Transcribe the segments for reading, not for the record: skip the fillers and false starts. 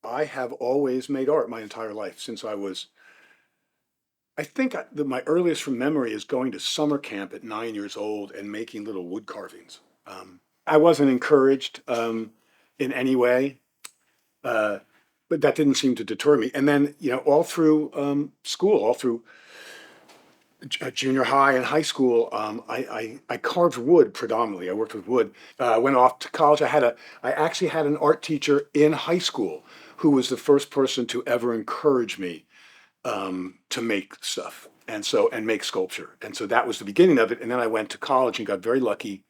I have always made art my entire life since I think my earliest from memory is going to summer camp at 9 years old and making little wood carvings. I wasn't encouraged in any way, uh, but that didn't seem to deter me. And then, all through school, all through junior high and high school, I carved wood predominantly. I worked with wood. I went off to college. I actually had an art teacher in high school who was the first person to ever encourage me to make stuff and make sculpture. And so that was the beginning of it. And then I went to college and got very lucky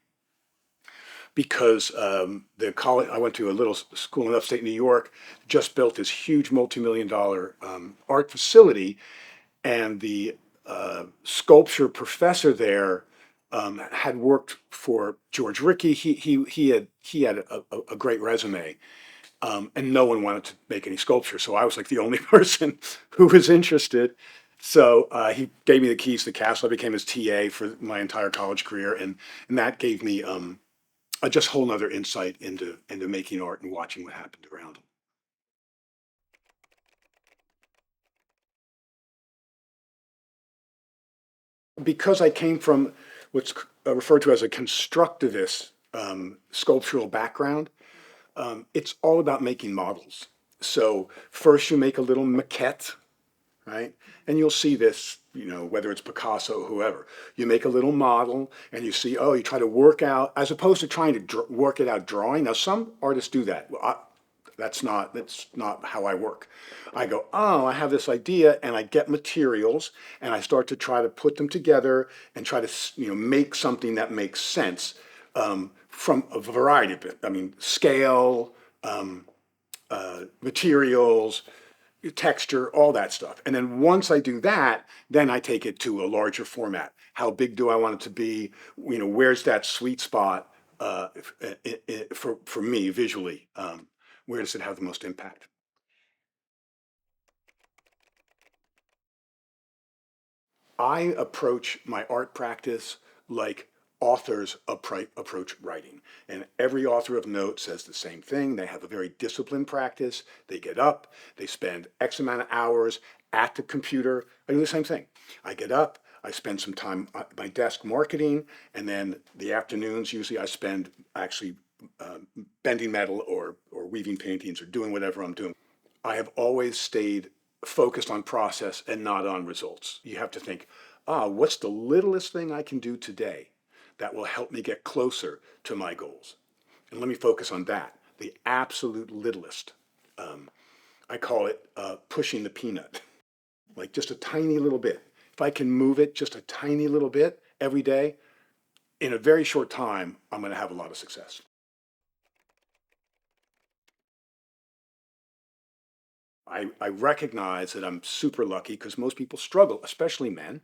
because the college I went to a little school in upstate New York just built this huge multi-million-dollar art facility, and the sculpture professor there had worked for George Rickey. He had a great resume, and no one wanted to make any sculpture. So I was like the only person who was interested. So he gave me the keys to the castle. I became his TA for my entire college career, and that gave me a just whole nother insight into making art and watching what happened around him. Because I came from what's referred to as a constructivist sculptural background, it's all about making models. So first you make a little maquette, right? And you'll see this, whether it's Picasso or whoever. You make a little model and you see, oh, you try to work out, as opposed to trying to work it out drawing. Now, some artists do that. Well, that's not how I work. I go, oh, I have this idea, and I get materials, and I start to try to put them together and try to, make something that makes sense from a variety of it. I mean, scale, materials, texture, all that stuff. And then once I do that, then I take it to a larger format. How big do I want it to be? Where's that sweet spot for me visually? Where does it have the most impact? I approach my art practice like authors approach writing. And every author of note says the same thing. They have a very disciplined practice. They get up, they spend X amount of hours at the computer. I do the same thing. I get up, I spend some time at my desk marketing, and then the afternoons usually I spend actually uh, bending metal or weaving paintings or doing whatever I'm doing. I have always stayed focused on process and not on results. You have to think, what's the littlest thing I can do today that will help me get closer to my goals? And let me focus on that, the absolute littlest. Um, I call it pushing the peanut, like just a tiny little bit. If I can move it just a tiny little bit every day, in a very short time, I'm going to have a lot of success. I recognize that I'm super lucky because most people struggle, especially men,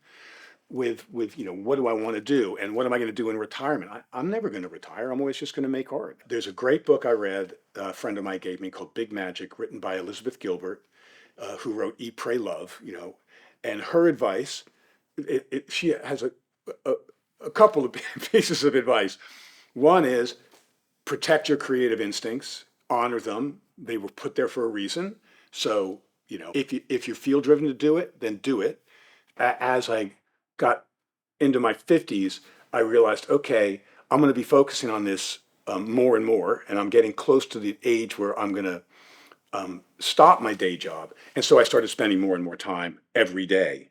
with what do I want to do and what am I going to do in retirement? I'm never going to retire. I'm always just going to make art. There's a great book I read, a friend of mine gave me, called Big Magic, written by Elizabeth Gilbert, who wrote Eat, Pray, Love. And her advice, she has a, a couple of pieces of advice. One is protect your creative instincts, honor them. They were put there for a reason. So, if you feel driven to do it, then do it. As I got into my 50s, I realized, okay, I'm going to be focusing on this more and more, and I'm getting close to the age where I'm going to stop my day job. And so I started spending more and more time every day.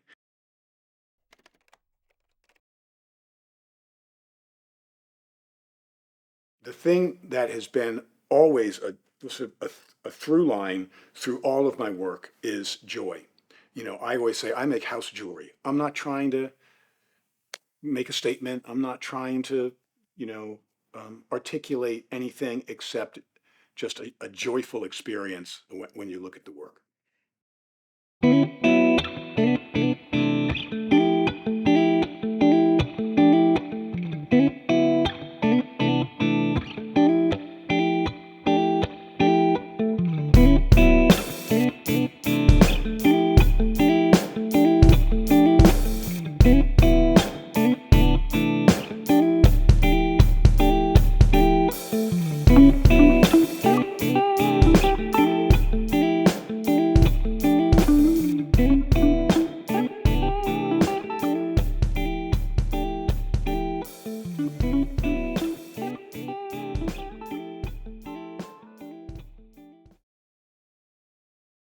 The thing that has been always a through line through all of my work is joy. I always say I make house jewelry. I'm not trying to make a statement. I'm not trying to, you know, articulate anything except just a joyful experience when you look at the work.